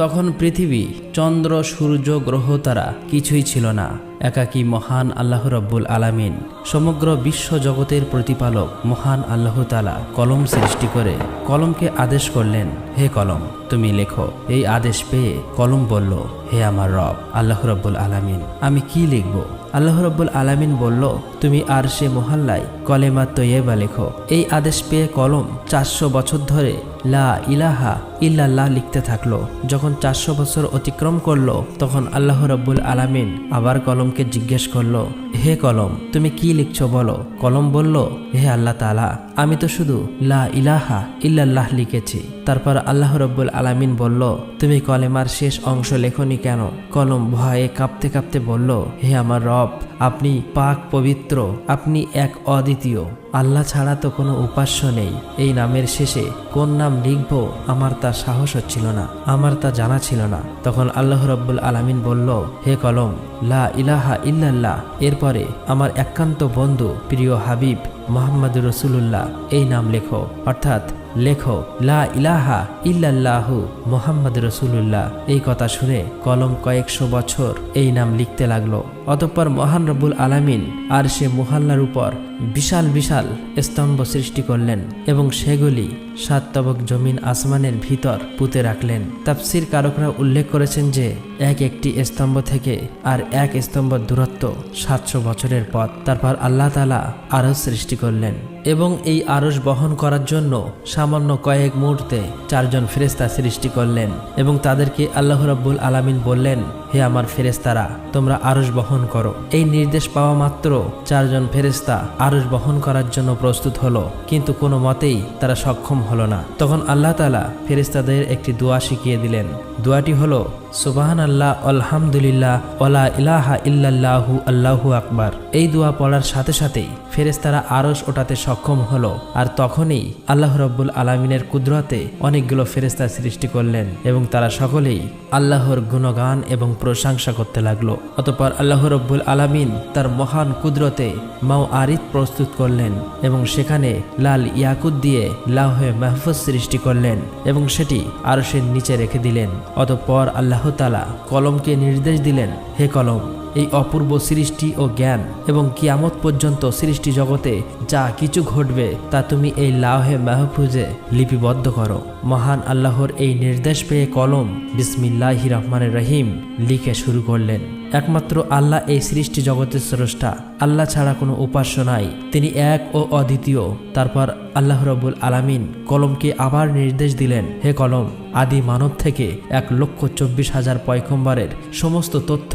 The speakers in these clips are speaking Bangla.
তখন পৃথিবী, চন্দ্র, সূর্য, গ্রহ তারা কিছুই ছিল না। একাকী মহান আল্লাহ রব্বুল আলামিন, সমগ্র বিশ্ব জগতের প্রতিপালক মহান আল্লাহ তাআলা কলম সৃষ্টি করে কলমকে আদেশ করলেন, হে কলম তুমি লেখো। এই আদেশ পেয়ে কলম বলল, হে আমার রব আল্লাহ রব্বুল আলামিন, আমি কি লিখব? আল্লাহ রব্বুল আলামিন বলল, তুমি আরশে মুহাল্লায় কলেমা তৈয়্যিবা লেখো। এই আদেশ পেয়ে কলম 400 বছর ধরে লা ইলাহা ইল্লাল্লাহ লিখতে থাকলো। যখন 400 বছর অতিক্রম করলো, তখন আল্লাহ রব্বুল আলামিন আবার কলমকে জিজ্ঞেস করলো, হে কলম তুমি কি লিখছো বলো। কলম বলল, হে আল্লাহ তাআলা, আমি তো শুধু লা ইলাহা ইল্লাল্লাহ লিখেছি। তারপর আল্লাহ রব্বুল আলামিন বলল, তুমি কলেমার শেষ অংশ লেখনি কেন? কলম ভয়ে কাঁপতে কাঁপতে বলল, হে আমার রব, আপনি পাক পবিত্র, আপনি এক অদ্বিতীয়, আল্লাহ ছাড়া তো কোনো উপাস্য নেই। এই নামের শেষে কোন নাম লিখব আমার তা সাহস হচ্ছিল না, আমার তা জানা ছিল না। তখন আল্লাহ রব্বুল আলামিন বলল, হে কলম লা ইলাহা ইল্লাল্লাহ, এরপরে আমার একান্ত বন্ধু প্রিয় হাবিব মুহাম্মদুর রাসূলুল্লাহ এই নাম লেখো। অর্থাৎ লেখো লা ইলাহা ইল্লাল্লাহু মুহাম্মদুর রাসূলুল্লাহ। এই কথা শুনে কলম কয়েকশো বছর এই নাম লিখতে লাগলো। অতঃপর মহান রব্বুল আলামিন আরশে মুহাল্লার উপর বিশাল বিশাল স্তম্ভ সৃষ্টি করলেন এবং সেগুলি 7 তবক জমিন আসমানের ভিতর পুঁতে রাখলেন। তাফসীর কারকরা উল্লেখ করেছেন যে এক একটি স্তম্ভ থেকে আর এক স্তম্ভ দূরত্ব 700 বছরের পথ। তারপর আল্লাহ তাআলা আরশ সৃষ্টি করলেন এবং এই আরশ বহন করার জন্য সামান্য কয়েক মুহূর্তে 4 জন ফেরেশতা সৃষ্টি করলেন এবং তাদেরকে আল্লাহ রাব্বুল আলামিন বললেন, হে আমার ফেরেশতারা, তোমরা আরশ বহন করো। এই নির্দেশ পাওয়া মাত্র 4 জন ফেরেশতা আরশ বহন করার জন্য প্রস্তুত হলো, কিন্তু কোনো মতেই তারা সক্ষম হলো না। তখন আল্লাহ তাআলা ফেরেশতাদের একটি দোয়া শিখিয়ে দিলেন। দোয়াটি হলো সুবহানাল্লাহ, আলহামদুলিল্লাহ, ওয়ালা ইলাহা ইল্লাল্লাহু, আল্লাহু আকবার। এই দোয়া পড়ার সাথে সাথেই ফেরেশতারা আরশ ওঠাতে সক্ষম হলো। আর তখনই আল্লাহ রাব্বুল আলামিনের কুদরতে অনেকগুলো ফেরেশতা সৃষ্টি করলেন এবং তারা সকলেই আল্লাহর গুণগান এবং প্রশংসা করতে লাগলো। অতঃপর আল্লাহ রাব্বুল আলামিন তার মহান কুদরতে মাওয়ারিদ প্রস্তুত করলেন এবং সেখানে লাল ইয়াকুত দিয়ে লাওহে মাহফুজ সৃষ্টি করলেন এবং সেটি আরশের নিচে রেখে দিলেন। অতঃপর আল্লাহ তাআলা কলমকে নির্দেশ দিলেন, হে কলম, এই অপূর্ব সৃষ্টি ও জ্ঞান এবং কিয়ামত পর্যন্ত সৃষ্টি জগতে যা কিছু ঘটবে তা তুমি এই লাওহে মাহফুজে লিপিবদ্ধ করো। মহান আল্লাহর এই নির্দেশ পেয়ে কলম বিসমিল্লাহির রহমানির রহিম লিখে শুরু করলেন। একমাত্র আল্লাহ এই সৃষ্টি জগতের স্রষ্টা, আল্লাহ ছাড়া কোনো উপাস্য নাই, তিনি এক ও অদ্বিতীয়। তারপর আল্লাহ রাব্বুল আলামিন কলমকে আবার নির্দেশ দিলেন, হে কলম, আদি মানব থেকে 1,24,000 পয়গম্বরের সমস্ত তথ্য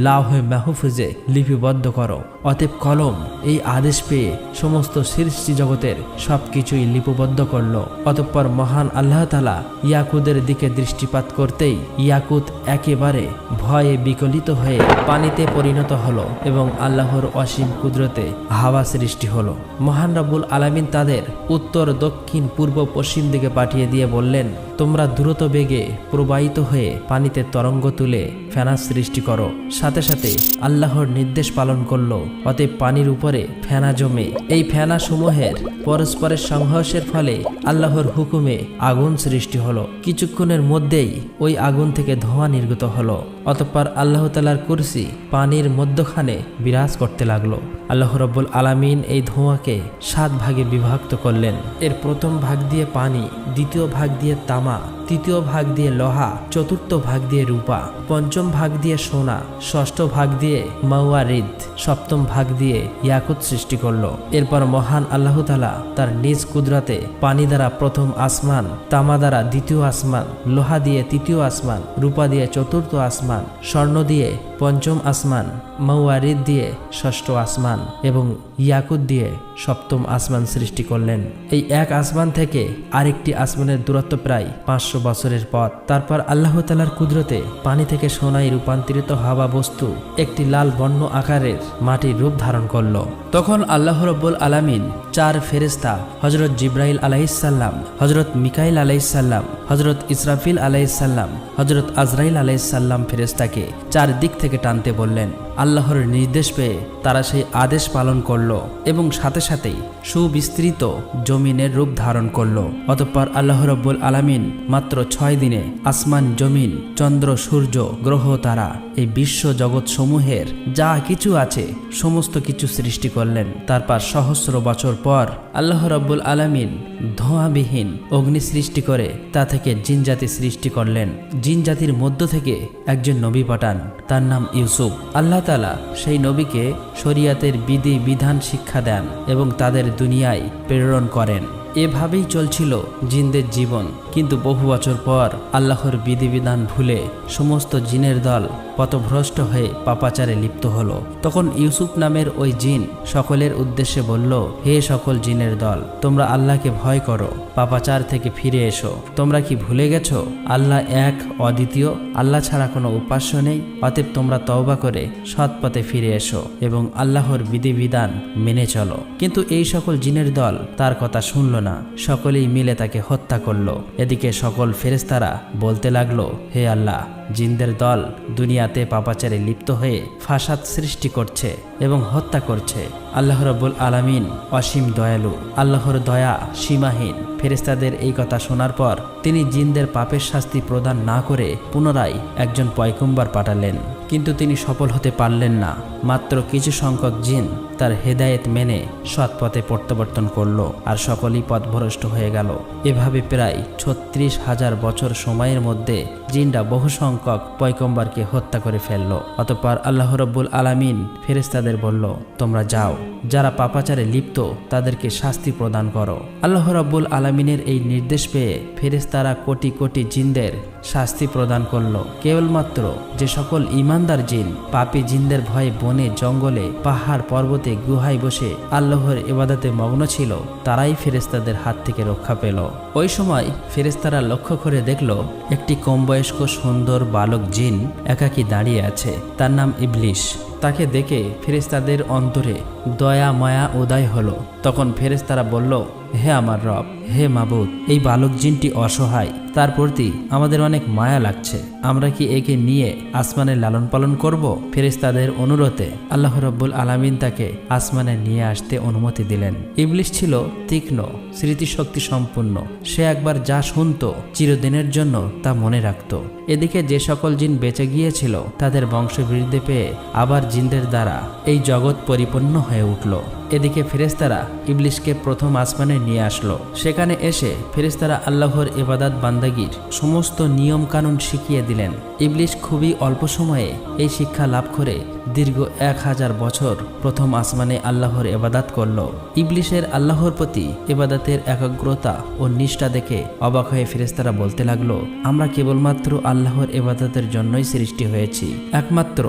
লাওহে মাহফুজে লিপিবদ্ধ করো। অতএব কলম এই আদেশ পেয়ে সমস্ত সৃষ্টি জগতের সবকিছুই লিপিবদ্ধ করল। অতঃপর মহান আল্লাহ তাআলা ইয়াকুতের দিকে দৃষ্টিপাত করতেই ইয়াকুত একেবারে ভয়ে বিকলিত হয়ে পানিতে পরিণত হলো এবং আল্লাহর অসীম কুদরতে হাওয়া সৃষ্টি হলো। মহান রব্বুল আলামিন তাদের উত্তর, দক্ষিণ, পূর্ব, পশ্চিম দিকে পাঠিয়ে দিয়ে বললেন, তোমরা দ্রুত বেগে প্রবাহিত হয়ে পানিতে তরঙ্গ তুলে ফেনা সৃষ্টি করো। সাথে সাথে আল্লাহর নির্দেশ পালন করলো। অতএব পানির উপরে ফেনা জমে এই ফেনা সমূহের পরস্পরের সংঘর্ষের ফলে আল্লাহর হুকুমে আগুন সৃষ্টি হলো। কিছুক্ষণের মধ্যেই ওই আগুন থেকে ধোঁয়া নির্গত হলো। অতঃপর আল্লাহ তাআলার কুরসি পানির মধ্যখানে বিরাজ করতে লাগলো। আল্লাহ রাব্বুল আলামিন এই ধোঁয়াকে 7 ভাগে বিভক্ত করলেন। এর প্রথম ভাগ দিয়ে পানি, দ্বিতীয় ভাগ দিয়ে তামা, তৃতীয় ভাগ দিয়ে লোহা, চতুর্থ ভাগ দিয়ে রূপা, পঞ্চম ভাগ দিয়ে সোনা, ষষ্ঠ ভাগ দিয়ে মাওয়ারিদ, সপ্তম ভাগ দিয়ে ইয়াকুত সৃষ্টি করলো। এরপর মহান আল্লাহ তাআলা তার নিজ কুদরতে পানি দ্বারা প্রথম আসমান, তামা দ্বারা দ্বিতীয় আসমান, লোহা দিয়ে তৃতীয় আসমান, রূপা দিয়ে চতুর্থ আসমান, স্বর্ণ দিয়ে পঞ্চম আসমান, মাওয়ারিদ দিয়ে ষষ্ঠ আসমান এবং ইয়াকুত দিয়ে সপ্তম আসমান সৃষ্টি করলেন। এই এক আসমান থেকে আরেকটি আসমানের দূরত্ব প্রায় 500 বছরের পথ। তারপর আল্লাহ তাআলার কুদরতে পানি থেকে সোনায় রূপান্তরিত হওয়া বস্তু একটি লাল বর্ণ আকারের মাটির রূপ ধারণ করল। তখন আল্লাহ রাব্বুল আলামিন 4 ফেরেশতা হযরত জিবরাইল আলাইহিস সালাম, হযরত মিকাইল আলাইহিস সালাম, হযরত ইসরাফিল আলাইহিস সালাম, হযরত আজরাইল আলাইহিস সালাম ফেরেশতাকে 4 দিক থেকে টানতে বললেন। আল্লাহর নির্দেশ পেয়ে তারা সেই আদেশ পালন করল এবং সাথে সাথেই সুবিস্তৃত জমিনের রূপ ধারণ করল। অতঃপর আল্লাহ রাব্বুল আলামিন মাত্র 6 দিনে আসমান, জমিন, চন্দ্র, সূর্য, গ্রহ, তারা এই বিশ্ব জগৎ সমূহের যা কিছু আছে সমস্ত কিছু সৃষ্টি করলেন। তারপর সহস্র বছর পর আল্লাহ রাব্বুল আলামিন ধোঁয়াবিহীন অগ্নি সৃষ্টি করে তা থেকে জিনজাতি সৃষ্টি করলেন। জিনজাতির মধ্য থেকে একজন নবী পাঠান, তার নাম ইউসুফ। আল্লাহ তাআলা সেই নবীকে শরিয়াতের বিধি বিধান শিক্ষা দেন এবং তাদের দুনিয়ায় প্রেরণ করেন। এভাবেই চলছিল জিনদের জীবন। কিন্তু বহু বছর পর আল্লাহর বিধিবিধান ভুলে সমস্ত জিনের দল পথভ্রষ্ট হয়ে পাপাচারে লিপ্ত হলো। তখন ইউসুফ নামের ওই জিন সকলের উদ্দেশ্যে বলল, হে সকল জিনের দল, তোমরা আল্লাহকে ভয় করো, পাপাচার থেকে ফিরে এসো। তোমরা কি ভুলে গেছো আল্লাহ এক, অদ্বিতীয়, আল্লাহ ছাড়া কোনো উপাস্য নেই? অতএব তোমরা তওবা করে সৎ পথে ফিরে এসো এবং আল্লাহর বিধিবিধান মেনে চলো। কিন্তু এই সকল জিনের দল তার কথা শুনল না, সকলেই মিলে তাকে হত্যা করলো। এদিকে সকল ফেরেশতারা বলতে লাগলো, হে আল্লাহ, জিনদের দল দুনিয়াতে পাপাচারে লিপ্ত হয়ে ফাসাদ সৃষ্টি করছে এবং হত্যা করছে। আল্লাহ রাব্বুল আলামিন অসীম দয়ালু, আল্লাহর দয়া সীমাহীন। ফেরেশতাদের এই কথা শোনার পর তিনি জিনদের পাপের শাস্তি প্রদান না করে পুনরায় একজন পয়গম্বর পাঠালেন। কিন্তু তিনি সফল হতে পারলেন না। মাত্র কিছু সংখ্যক জিন তার হেদায়েত মেনে সৎ পথে প্রত্যাবর্তন করল, আর সকলেই পথভ্রষ্ট হয়ে গেল। এভাবে প্রায় 36,000 বছর সময়ের মধ্যে জিনরা বহু সংখ্যক পয়গম্বরকে হত্যা করে ফেলল। অতঃপর আল্লাহ রাব্বুল আলামিন ফেরেশতাদের বলল, তোমরা যাও, যারা পাপাচারে লিপ্ত তাদেরকে শাস্তি প্রদান করো। আল্লাহ রাব্বুল আলামিনের এই নির্দেশ পেয়ে ফেরেশতারা কোটি কোটি জিনদের শাস্তি প্রদান করল। কেবলমাত্র যে সকল ঈমানদার জিন পাপী জিনদের ভয়ে বনে, জঙ্গলে, পাহাড়, পর্বতে, গুহায় বসে আল্লাহর ইবাদতে মগ্ন ছিল, তারাই ফেরেশতাদের হাত থেকে রক্ষা পেল। ওই সময় ফেরেশতারা লক্ষ্য করে দেখল একটি কমবয়স্ক সুন্দর বালক জিন একাকী দাঁড়িয়ে আছে। তার নাম ইবলিশ। তাকে দেখে ফেরেশতাদের অন্তরে দয়া মায়া উদয় হলো। তখন ফেরেশতারা বলল, হে আমার রব, হে মাবুদ, এই বালক জিনটি অসহায়, তার প্রতি আমাদের অনেক মায়া লাগছে। আমরা কি একে নিয়ে আসমানে লালন পালন করব? ফেরেশতাদের অনুরোধে আল্লাহ রাব্বুল আলামিন তাকে আসমানে নিয়ে আসতে অনুমতি দিলেন। ইবলিশ ছিল তীক্ষ্ণ স্মৃতিশক্তি সম্পন্ন। সে একবার যা শুনতো চিরদিনের জন্য তা মনে রাখত। এদিকে যে সকল জিন বেঁচে গিয়েছিল তাদের বংশবৃদ্ধি পেয়ে আবার জিনদের দ্বারা এই জগৎ পরিপূর্ণ হয়ে উঠল। এদিকে ফেরেশতারা ইবলিশকে প্রথম আসমানে নিয়ে আসলো। সেখানে এসে ফেরেশতারা আল্লাহর ইবাদত বান্দাগির সমস্ত নিয়ম কানুন শিখিয়ে দিলেন। ইবলিশ খুবই অল্প সময়ে এই শিক্ষা লাভ করে দীর্ঘ 1000 বছর প্রথম আসমানে আল্লাহর ইবাদত করল। ইবলিশের আল্লাহর প্রতি ইবাদতের একাগ্রতা ও নিষ্ঠা দেখে অবাক হয়ে ফেরেশতারা বলতে লাগলো, আমরা কেবলমাত্র আল্লাহর ইবাদতের জন্যই সৃষ্টি হয়েছি। একমাত্র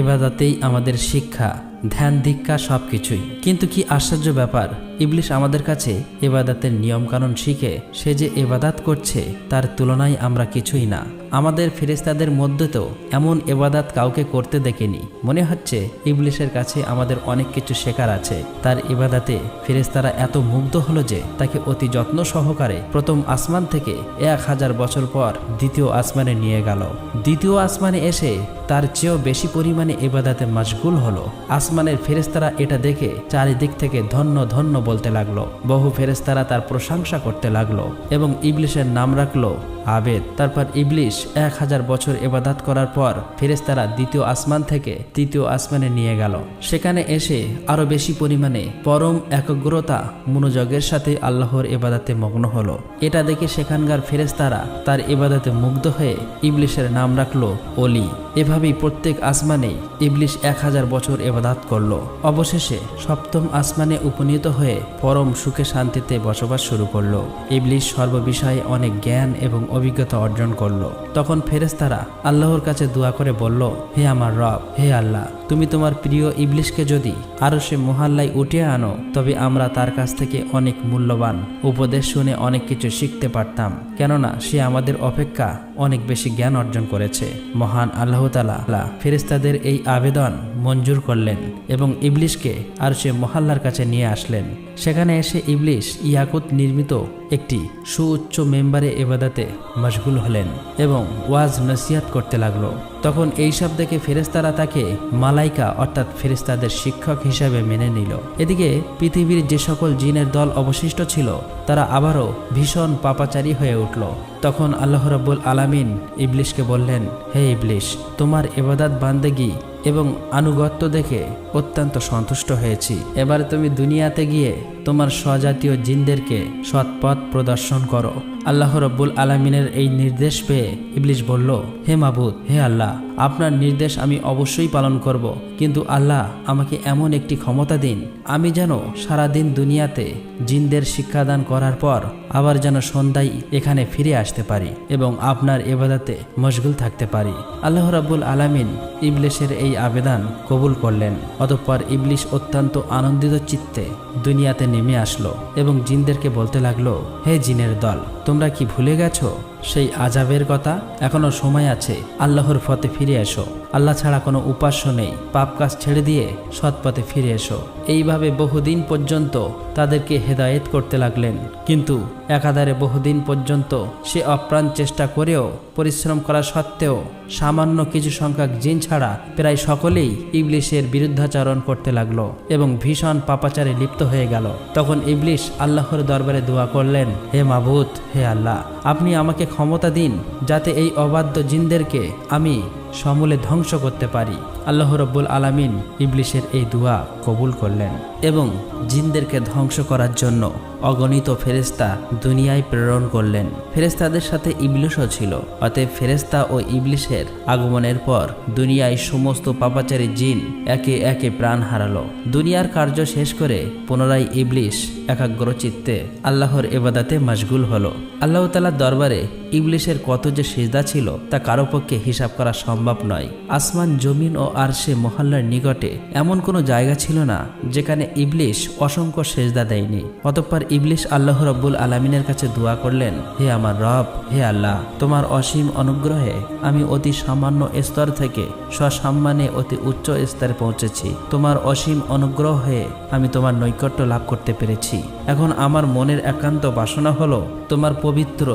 ইবাদতেই আমাদের শিক্ষা, ধ্যান, দীক্ষা সবকিছুই। কিন্তু কি আশ্চর্য ব্যাপার, ইবলিশ আমাদের কাছে ইবাদতের নিয়মকানুন শিখে সে যে ইবাদত করছে তার তুলনায় আমরা কিছুই না। আমাদের ফেরেশতাদের মধ্যে তো এমন ইবাদত কাউকে করতে দেখিনি। মনে হচ্ছে ইবলিশের কাছে আমাদের অনেক কিছু শেখার আছে। তার ইবাদতে ফেরেশতারা এত মুগ্ধ হলো যে তাকে অতি যত্ন সহকারে প্রথম আসমান থেকে 1000 বছর পর দ্বিতীয় আসমানে নিয়ে গেল। দ্বিতীয় আসমানে এসে তার চেয়েও বেশি পরিমাণে ইবাদতে মশগুল হলো। আসমানের ফেরেশতারা এটা দেখে চারিদিক থেকে ধন্য ধন্য বলতে লাগলো। বহু ফেরেশতারা তার প্রশংসা করতে লাগলো এবং ইবলিশের নাম রাখলো আবেদ। তারপর ইবলিশ 1000 বছর ইবাদত করার পর ফেরেশতারা দ্বিতীয় আসমান থেকে তৃতীয় আসমানে নিয়ে গেল। সেখানে এসে আরো বেশি পরিমাণে পরম একাগ্রতা মনোযোগের সাথে আল্লাহর ইবাদতে মগ্ন হলো। এটা দেখে সেখানকার ফেরেশতারা তার ইবাদতে মুগ্ধ হয়ে ইবলিশের নাম রাখলো অলি। এভাবেই প্রত্যেক আসমানে ইবলিশ 1000 বছর ইবাদত করলো। অবশেষে সপ্তম আসমানে উপনীত হয়ে পরম সুখে শান্তিতে বসবাস শুরু করলো। ইবলিশ সর্ববিষয়ে অনেক জ্ঞান এবং অভিজ্ঞতা অর্জন করলো। তখন ফেরেশতারা আল্লাহর কাছে দোয়া করে বলল, হে আমার রব, হে আল্লাহ, তুমি তোমার প্রিয় ইবলিশকে যদি আরশে মুহাল্লায় উঠিয়ে আনো তবে আমরা তার কাছ থেকে অনেক মূল্যবান উপদেশ শুনে অনেক কিছু শিখতে পারতাম, কেননা সে আমাদের অপেক্ষা অনেক বেশি জ্ঞান অর্জন করেছে। মহান আল্লাহ তাআলা ফেরেশতাদের এই আবেদন মঞ্জুর করলেন এবং ইবলিশকে আরশে মুহাল্লার কাছে নিয়ে আসলেন। সেখানে এসে ইবলিশ ইয়াকুত নির্মিত একটি সুউচ্চ মেম্বারে ইবাদতে মশগুল হলেন এবং ওয়াজ নসিহত করতে লাগলো। তখন এইসব দেখে ফেরেশতারা তাকে মালাইকা অর্থাৎ ফেরেশতাদের শিক্ষক হিসেবে মেনে নিল। এদিকে পৃথিবীর যে সকল জিনের দল অবশিষ্ট ছিল তারা আবারও ভীষণ পাপাচারী হয়ে উঠল। তখন আল্লাহ রাব্বুল আলামিন ইবলিশকে বললেন, হে ইবলিশ, তোমার ইবাদত বান্দেগি এবং আনুগত্য দেখে অত্যন্ত সন্তুষ্ট হয়েছি। এবার তুমি দুনিয়াতে গিয়ে তোমার স্বজাতীয় জিনদেরকে সৎপথ প্রদর্শন করো। আল্লাহ রাব্বুল আলামিনের এই নির্দেশ পেয়ে ইবলিশ বলল, হে মাবুদ, হে আল্লাহ, আপনার নির্দেশ আমি অবশ্যই পালন করব, কিন্তু আল্লাহ আমাকে এমন একটি ক্ষমতা দিন আমি যেন সারাদিন দুনিয়াতে জিনদের শিক্ষাদান করার পর আবার যেন সন্ধ্যায় এখানে ফিরে আসতে পারি এবং আপনার ইবাদতে মশগুল থাকতে পারি। আল্লাহ রাব্বুল আলামিন ইবলিশের এই আবেদন কবুল করলেন। অতঃপর ইবলিশ অত্যন্ত আনন্দিত চিত্তে দুনিয়াতে নেমে আসলো এবং জিনদেরকে বলতে লাগলো, হে জিনের দল, তোমরা কি ভুলে গেছো সেই আযাবের কথা? এখনো সময় আছে, আল্লাহর পথে ফিরে এসো। আল্লাহ ছাড়া কোনো উপাস্য নেই, পাপ কাজ ছেড়ে দিয়ে সৎ পথে ফিরে এসো। এইভাবে বহুদিন পর্যন্ত তাদেরকে হেদায়েত করতে লাগলেন, কিন্তু একাধারে বহুদিন পর্যন্ত সে অপ্রাণ চেষ্টা করেও পরিশ্রম করা সত্ত্বেও সামান্য কিছু সংখ্যক জিন ছাড়া প্রায় সকলেই ইবলিশের বিরুদ্ধাচরণ করতে লাগলো এবং ভীষণ পাপাচারে লিপ্ত হয়ে গেল। তখন ইবলিশ আল্লাহর দরবারে দোয়া করলেন, হে মাবুদ, হে আল্লাহ, আপনি আমাকে ক্ষমতা দিন যাতে এই অবাধ্য জিনদেরকে আমি সমূলে ধ্বংস করতে পারি। আল্লাহ রাব্বুল আলামিন ইবলিশের এই দোয়া কবুল করলেন এবং জিনদেরকে ধ্বংস করার জন্য অগণিত ফেরেশতা দুনিয়ায় প্রেরণ করলেন। ফেরেশতাদের সাথে ইবলিশও ছিল। অতএব ফেরেশতা ও ইবলিশের আগমনের পর দুনিয়ায় সমস্ত পাপাচারী জিন একে একে প্রাণ হারালো। দুনিয়ার কার্য শেষ করে পুনরায় ইবলিশ একাগ্রচিত্তে আল্লাহর ইবাদতে মশগুল হলো। আল্লাহ তাআলার দরবারে ইবলিশের কত যে সিজদা ছিল তা কারো পক্ষে হিসাব করা সম্ভব নয়। আসমান, জমিন ও আরশে মহল্লার নিকটে এমন কোনো জায়গা ছিল না যেখানে ইবলিশ অসংখ্য সিজদা দেয়নি। অতঃপর ইবলিশ আল্লাহ রাব্বুল আলামিনের কাছে দোয়া করলেন, হে আমার রব, হে আল্লাহ, তোমার অসীম অনুগ্রহে আমি অতি সামান্য স্তর থেকে সসম্মানে অতি উচ্চ স্তরে পৌঁছেছি। তোমার অসীম অনুগ্রহে আমি তোমার নৈকট্য লাভ করতে পেরেছি। এখন আমার মনের একান্ত বাসনা হলো তোমার পবিত্র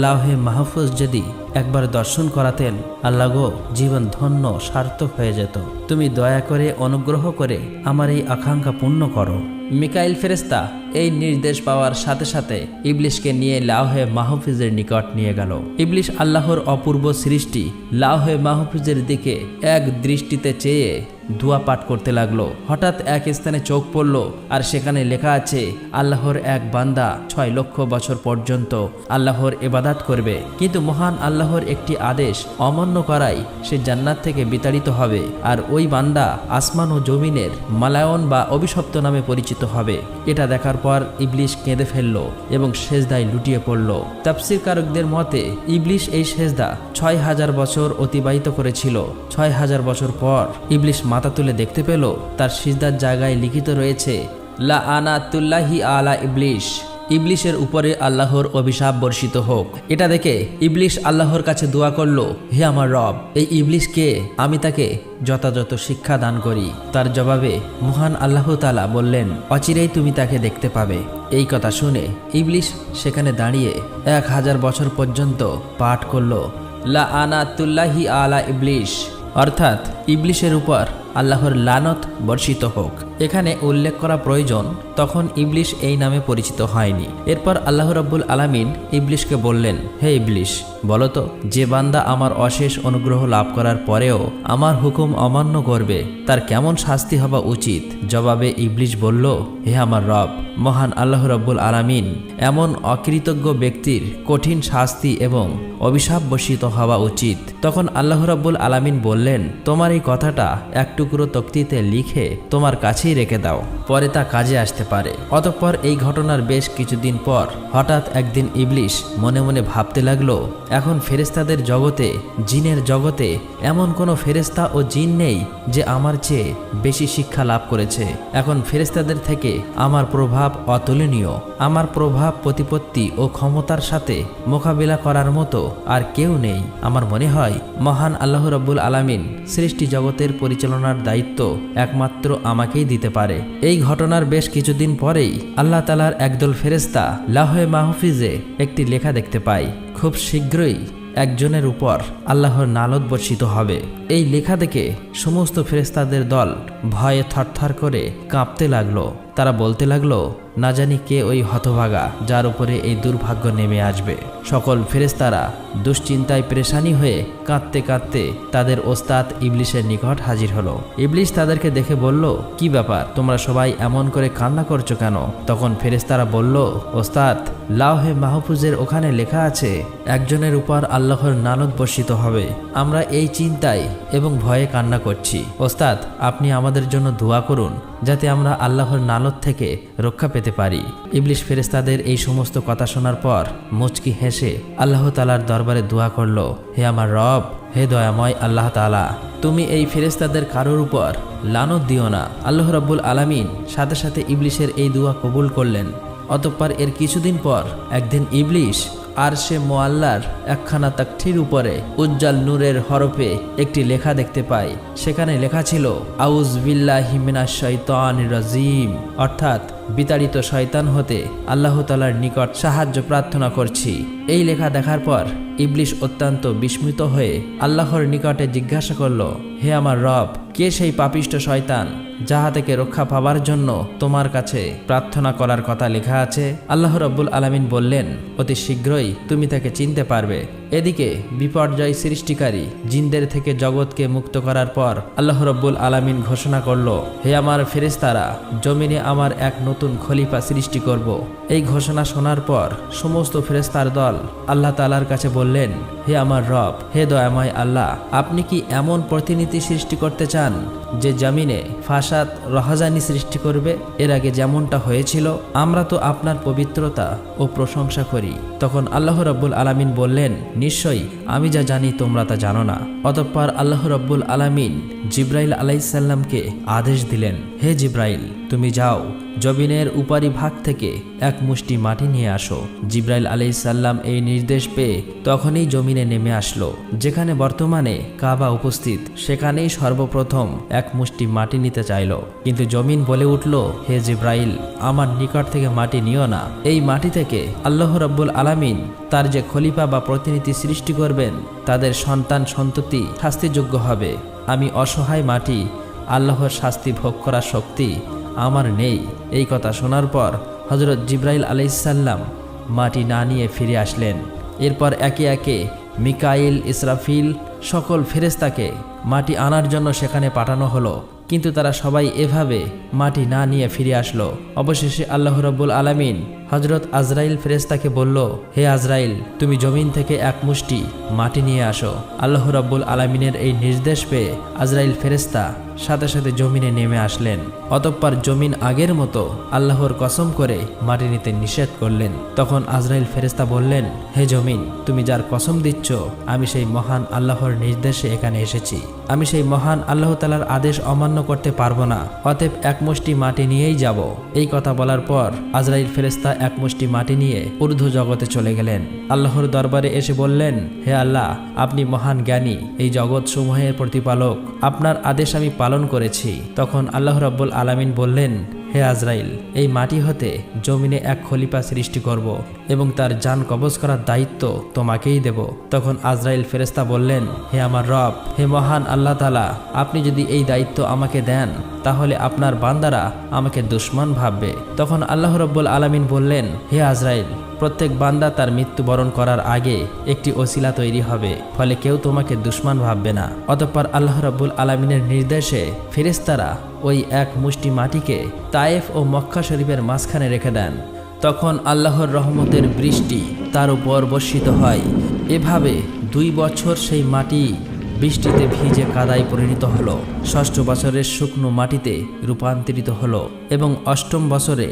লাওহে মাহফুজ যদি একবার দর্শন করাতেন, আল্লাহ গো, জীবন ধন্য সার্থক হয়ে যেত। তুমি দয়া করে অনুগ্রহ করে আমার এই আকাঙ্ক্ষা পূর্ণ করো। মিকাইল ফেরেশতা এই নির্দেশ পাওয়ার সাথে সাথে ইবলিশকে নিয়ে লাওহে মাহফুজের নিকট নিয়ে গেল। ইবলিশ আল্লাহর অপূর্ব সৃষ্টি লাওহে মাহফুজের দিকে এক দৃষ্টিতে চেয়ে দোয়া পাঠ করতে লাগলো। হঠাৎ এক স্থানে চোখ পড়ল আর সেখানে লেখা আছে, আল্লাহর এক বান্দা 6 লক্ষ বছর পর্যন্ত আল্লাহর ইবাদত করবে, কিন্তু মহান আল্লাহর একটি আদেশ অমান্য করায় সে জান্নাত থেকে বিতাড়িত হবে, আর ওই বান্দা আসমান ও জমিনের মালায়ন বা অভিশপ্ত নামে পরিচিত হবে। এটা দেখার পর ইবলিশ কেঁদে ফেলল এবং সেজদায় লুটিয়ে পড়ল। তাফসীরকারকদের মতে ইবলিশ এই সেজদা 6000 বছর অতিবাহিত করেছিল। 6000 বছর পর ইবলিশ মাথা তুলে দেখতে পেল তার সিজদার জায়গায় লিখিত রয়েছে, লাআনাতুল্লাহি আলা ইবলিশ, ইবলিশের উপরে আল্লাহর অভিশাপ বর্ষিত হোক। এটা দেখে ইবলিশ আল্লাহর কাছে দোয়া করল, হে আমার রব, এই ইবলিশকে আমি তাকে যথাযথ শিক্ষা দান করি। তার জবাবে মহান আল্লাহ তাআলা বললেন, অচিরেই তুমি তাকে দেখতে পাবে। এই কথা শুনে ইবলিশ সেখানে দাঁড়িয়ে 1000 বছর পর্যন্ত পাঠ করল, লাআনাতুল্লাহি আলা ইবলিশ, অর্থাৎ ইবলিশের উপর আল্লাহর লানত বর্ষিত হোক। এখানে উল্লেখ করা প্রয়োজন তখন ইবলিশ এই নামে পরিচিত হয়নি। এরপর আল্লাহ রাব্বুল আলামিন ইবলিশকে বললেন, হে ইবলিশ, বলতো যে বান্দা আমার অশেষ অনুগ্রহ লাভ করার পরেও আমার হুকুম অমান্য করবে তার কেমন শাস্তি হওয়া উচিত? জবাবে ইবলিশ বলল, হে আমার রব, মহান আল্লাহ রাব্বুল আলামিন এমন অকৃতজ্ঞ ব্যক্তির কঠিন শাস্তি এবং অভিশাপ বর্ষিত হওয়া উচিত। তখন আল্লাহ রাব্বুল আলামিন বললেন, তোমার এই কথাটা এক টুকরো তক্তিতে লিখে তোমার কাছেই রেখে দাও, পরে তা কাজে আসতে পারে। অতঃপর এই ঘটনার বেশ কিছুদিন পর হঠাৎ একদিন ইবলিশ মনে মনে ভাবতে লাগলো, এখন ফেরেশতাদের জগতে, জিনের জগতে এমন কোনো ফেরেশতা ও জিন নেই যে আমার চেয়ে বেশি শিক্ষা লাভ করেছে। এখন ফেরেশতাদের থেকে আমার প্রভাব অতুলনীয়। আমার প্রভাব, প্রতিপত্তি ও ক্ষমতার সাথে মোকাবিলা করার মতো আর কেউ নেই। আমার মনে হয় মহান আল্লাহ রাব্বুল আলামিন সৃষ্টি জগতের পরিচালনার ঘটনার দায়িত্ব একমাত্র আমাকেই দিতে পারে। এই ঘটনার বেশ কিছুদিন পরেই আল্লাহ তাআলার একদল ফেরেশতা লাওহে মাহফুজে একটি লেখা দেখতে পায়, খুব শীঘ্রই একজনের উপর আল্লাহর নালত বর্ষিত হবে। এই লেখা দেখে সমস্ত ফেরেশতাদের দল ভয়ে থরথর করে কাঁপতে লাগলো। তারা বলতে লাগলো, না জানি কে ওই হতভাগা যার উপরে এই দুর্ভাগ্য নেমে আসবে। সকল ফেরেশতারা দুশ্চিন্তায় পেরেশানি হয়ে কাঁদতে কাঁদতে তাদের ওস্তাদ ইবলিশের নিকট হাজির হলো। ইবলিশ তাদেরকে দেখে বলল, কি ব্যাপার, তোমরা সবাই এমন করে কান্না করছো কেন? তখন ফেরেশতারা বলল, ওস্তাদ, লাওহে মাহফুজের ওখানে লেখা আছে একজনের উপর আল্লাহর নালত বর্ষিত হবে। আমরা এই চিন্তায় এবং ভয়ে কান্না করছি। ওস্তাদ, আপনি আমাদের জন্য দোয়া করুন যাতে আমরা আল্লাহর নালত থেকে রক্ষা পেতে পারি। ইবলিশ ফেরেশতাদের এই সমস্ত কথা শোনার পর মুচকি হেসে আল্লাহ তাআলার দরবারে দোয়া করল, হে আমার রব, হে দয়াময় আল্লাহ তাআলা, তুমি এই ফেরেশতাদের কারোর উপর লানত দিও না। আল্লাহ রাব্বুল আলামিন সাথে সাথে ইবলিশের এই দোয়া কবুল করলেন। অতঃপর এর কিছুদিন পর একদিন ইবলিশ আরশে মুআল্লার একখানা তাকঠির উপরে উজ্জ্বল নূরের হরফে একটি লেখা দেখতে পায়। সেখানে লেখা ছিল, আউযু বিল্লাহি মিনাশ শাইতানির রাজিম, অর্থাৎ বিতাড়িত শয়তান হতে আল্লাহ তাআলার নিকট সাহায্য প্রার্থনা করছি। এই লেখা দেখার পর ইবলিশ অত্যন্ত বিস্মিত হয়ে আল্লাহর নিকটে জিজ্ঞাসা করল, হে আমার রব, কে সেই পাপিষ্ট শয়তান যাহা থেকে রক্ষা পাবার জন্য তোমার কাছে প্রার্থনা করার কথা লেখা আছে? আল্লাহ রাব্বুল আলামিন বললেন, অতি শীঘ্রই তুমি তাকে চিনতে পারবে। এদিকে বিপর্যয় সৃষ্টিকারী জিনদের থেকে জগৎকে মুক্ত করার পর আল্লাহ রাব্বুল আলামিন ঘোষণা করল, হে আমার ফেরেশতারা, জমিনে আমার এক নতুন খলিফা সৃষ্টি করব। এই ঘোষণা শোনার পর সমস্ত ফেরেশতার দল আল্লাহ তাআলার কাছে বললেন, হে আমার রব, হে দয়াময় আল্লাহ, আপনি কি এমন প্রতিনিধি সৃষ্টি করতে চান যে জমিনে ফাসাদ রহাজানি সৃষ্টি করবে? এর আগে যেমনটা হয়েছিল, আমরা তো আপনার পবিত্রতা ও প্রশংসা করি। তখন আল্লাহ রাব্বুল আলামিন বললেন, নিশ্চয়ই আমি যা জানি তোমরা তা জানো না। অতঃপর আল্লাহ রাব্বুল আলামিন জিব্রাইল আলাইহিস সালামকে আদেশ দিলেন, হে জিব্রাইল, তুমি যাও, জমিনের উপরি ভাগ থেকে এক মুষ্টি মাটি নিয়ে আসো। জিব্রাইল আলাইহিস সালাম এই নির্দেশ পেয়ে তখনই জমিনে নেমে আসলো। যেখানে বর্তমানে কাবা উপস্থিত, সেখানেই সর্বপ্রথম এক মুষ্টি মাটি নিতে চাইল। কিন্তু জমিন বলে উঠল, হে জিব্রাইল, আমার নিকট থেকে মাটি নিও না। এই মাটি থেকে আল্লাহ রাব্বুল আলামিন তার যে খলিফা বা প্রতিনিধি সৃষ্টি করবেন, তাদের সন্তান সন্ততি শাস্তিযোগ্য হবে। আমি অসহায় মাটি, আল্লাহর শাস্তি ভোগ করার শক্তি আমার নেই। এই কথা শোনার পর হযরত জিব্রাইল আলাইহিস সালাম মাটি না নিয়ে ফিরে আসলেন। এরপর একে একে মিকাইল, ইসরাফিল সকল ফেরেশতাকে মাটি আনার জন্য সেখানে পাঠানো হলো, কিন্তু তারা সবাই এভাবে মাটি না নিয়ে ফিরে আসলো। অবশেষে আল্লাহ রাব্বুল আলামিন হযরত আজরাইল ফেরেশতাকে বলল, হে আজরাইল, তুমি জমিন থেকে এক মুষ্টি মাটি নিয়ে আসো। আল্লাহ রাব্বুল আলামিনের এই নির্দেশ পেয়ে আজরাইল ফেরেশতা সাথে সাথে জমিনে নেমে আসলেন। অতঃপর জমিন আগের মতো আল্লাহর কসম করে মাটি নিতে নিষেধ করলেন। তখন আজরাইল ফেরেশতা বললেন, হে জমিন, তুমি যার কসম দিচ্ছ, আমি সেই মহান আল্লাহর নির্দেশে এখানে এসেছি। আমি সেই মহান আল্লাহ তাআলার আদেশ অমান্য করতে পারবো না। অতএব এক মুষ্টি মাটি নিয়েই যাব। এই কথা বলার পর আজরাইল ফেরেশতা এক মুষ্টি মাটি নিয়ে ঊর্ধ্ব জগতে চলে গেলেন। আল্লাহর দরবারে এসে বললেন, হে আল্লাহ, আপনি মহান জ্ঞানী, এই জগৎ সমূহের প্রতিপালক, আপনার আদেশ আমি পালন করেছি। তখন আল্লাহ রাব্বুল আলামিন বললেন, হে আজরাইল, এই মাটি হতে জমিনে এক খলিফা সৃষ্টি করব এবং তার জান কবজ করার দায়িত্ব তোমাকেই দেব। তখন আজরাইল ফেরেশতা বললেন, হে আমার রব, হে মহান আল্লাহ তাআলা, আপনি যদি এই দায়িত্ব আমাকে দেন, তাহলে আপনার বান্দারা আমাকে দুশমন ভাববে। তখন আল্লাহ রাব্বুল আলামিন বললেন, হে আজরাইল, প্রত্যেক বান্দা তার মৃত্যুবরণ করার আগে একটি ওসিলা তৈরি হবে, ফলে কেউ তোমাকে দুশমন ভাববে না। অতঃপর আল্লাহ রাব্বুল আলামিনের নির্দেশে ফেরেশতারা ওই এক মুষ্টি মাটিকে তায়েফ ও মক্কা শরীফের মাঝখানে রেখে দেন। তখন আল্লাহর রহমতের বৃষ্টি তার উপর বর্ষিত হয়। এভাবে 2 বছর সেই মাটি বৃষ্টিতে ভিজে কাদায় পরিণত হলো। 6ষ্ঠ বছরের শুকনো মাটিতে রূপান্তরিত হলো এবং 8ম বছরে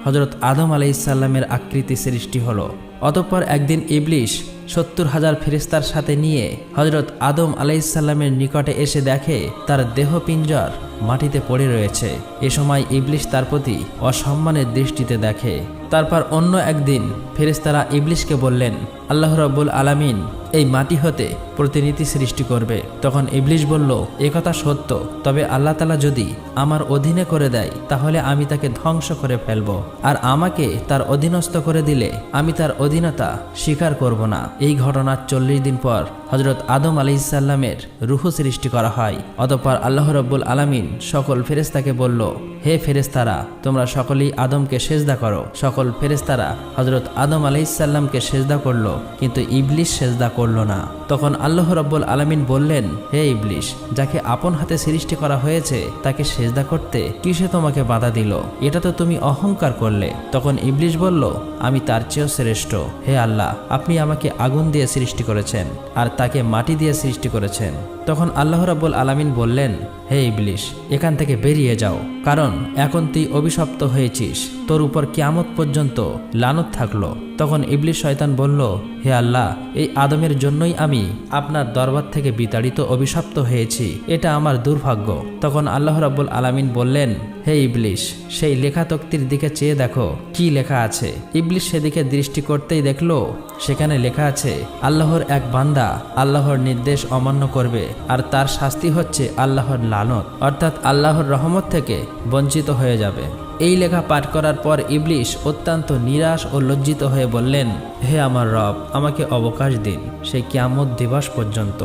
হযরত আদম আলাইহিস সালামের আকৃতি সৃষ্টি হলো। অতঃপর একদিন ইবলিশ 70,000 ফেরেশতার সাথে নিয়ে হযরত আদম আলাইহিস সালামের নিকটে এসে দেখে তার দেহপিঞ্জর মাটিতে পড়ে রয়েছে। এ সময় ইবলিশ তার প্রতি অসম্মানের দৃষ্টিতে দেখে। তারপর অন্য একদিন ফেরেশতারা ইবলিশকে বললেন, আল্লাহ রাব্বুল আলামিন এই মাটি হতে প্রতিনিধি সৃষ্টি করবে। তখন ইবলিশ বলল, একথা সত্য, তবে আল্লাহ তাআলা যদি আমার অধীনে করে দেয় তাহলে আমি তাকে ধ্বংস করে ফেলব, আর আমাকে তার অধীনস্থ করে দিলে আমি তার অধীনতা স্বীকার করব না। এই ঘটনার 40 দিন পর হযরত আদম আলাইহিসসালামের রূহ সৃষ্টি করা হয়। অতঃপর আল্লাহ রাব্বুল আলামিন সকল ফেরেশতাকে বলল, হে ফেরেশতারা, তোমরা সকলেই আদমকে সেজদা করো। সকল ফেরেশতারা হযরত আদম আলাইহিসসালামকে সেজদা করল, কিন্তু ইবলিশ সেজদা করল না। তখন আল্লাহ রাব্বুল আলামিন বললেন, হে ইবলিশ, যাকে আপন হাতে সৃষ্টি করা হয়েছে তাকে সেজদা করতে কিসে তোমাকে বাধা দিল? এটা তো তুমি অহংকার করলে। তখন ইবলিশ বলল, আমি তার চেয়েও শ্রেষ্ঠ। হে আল্লাহ, আপনি আমাকে আগুন দিয়ে সৃষ্টি করেছেন আর তাকে মাটি দিয়ে সৃষ্টি করেছেন। তখন আল্লাহ রাব্বুল আলামিন বললেন, হে ইবলিশ, এখান থেকে বেরিয়ে যাও, কারণ এখন তুই অভিশপ্ত হয়েছিস, তোর উপর কিয়ামত পর্যন্ত লানত থাকলো। তখন ইবলিশ শয়তান বলল, হে আল্লাহ, এই আদমের জন্যই আমি আপনার দরবার থেকে বিতাড়িত অভিশপ্ত হয়েছি, এটা আমার দুর্ভাগ্য। তখন আল্লাহ রাব্বুল আলামিন বললেন, হে ইবলিশ, সেই লেখা তক্তির দিকে চেয়ে দেখো কি লেখা আছে। ইবলিশ সেদিকে দৃষ্টি করতেই দেখলো সেখানে লেখা আছে, আল্লাহর এক বান্দা আল্লাহর নির্দেশ অমান্য করবে আর তার শাস্তি হচ্ছে আল্লাহর লানত, অর্থাৎ আল্লাহর রহমত থেকে বঞ্চিত হয়ে যাবে। এই লেখা পাঠ করার পর ইবলিশ অত্যন্ত নিরাশ ও লজ্জিত হয়ে বললেন, হে আমার রব, আমাকে অবকাশ দিন সেই কিয়ামত দিবস পর্যন্ত।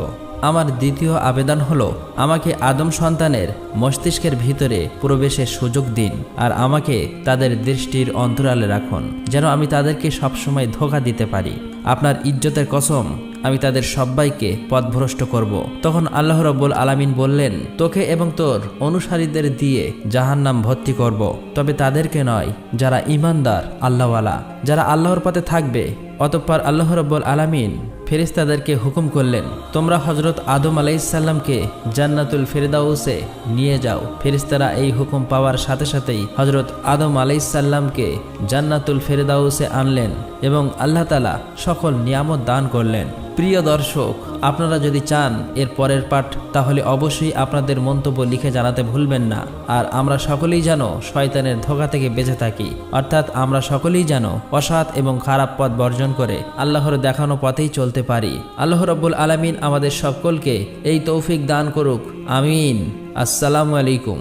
আমার দ্বিতীয় আবেদন হলো, আমাকে আদম সন্তানের মস্তিষ্কের ভিতরে প্রবেশের সুযোগ দিন আর আমাকে তাদের দৃষ্টির অন্তরালে রাখুন, যেন আমি তাদেরকে সবসময় ধোঁকা দিতে পারি। আপনার ইজ্জতের কসম, আমি তাদের সবাইকে পথভ্রষ্ট করব। তখন আল্লাহ রাব্বুল আলামিন বললেন, তোকে এবং তোর অনুসারীদের দিয়ে জাহান্নাম ভর্তি করব, তবে তাদেরকে নয় যারা ঈমানদার আল্লাহওয়ালা, যারা আল্লাহর পথে থাকবে। অতঃপর আল্লাহ রাব্বুল আলামিন ফেরেশতাদেরকে হুকুম করলেন, তোমরা হযরত আদম আলাইহিসসালামকে জান্নাতুল ফেরদাউসে নিয়ে যাও। ফেরেশতারা এই হুকুম পাওয়ার সাথে সাথেই হযরত আদম আলাইহিসসালামকে জান্নাতুল ফেরদাউসে আনলেন এবং আল্লাহ তাআলা সকল নিয়ামত দান করলেন। প্রিয় দর্শক, আপনারা যদি চান এর পরের পাঠ, তাহলে অবশ্যই আপনাদের মন্তব্য লিখে জানাতে ভুলবেন না। আর আমরা সকলেই যেন শয়তানের ধোঁকা থেকে বেঁচে থাকি, অর্থাৎ আমরা সকলেই যেন অসৎ এবং খারাপ পথ বর্জন করে আল্লাহর দেখানো পথেই চলতে পারি। আল্লাহ রাব্বুল আলামিন আমাদের সকলকে এই তৌফিক দান করুক, আমিন। আসসালামু আলাইকুম।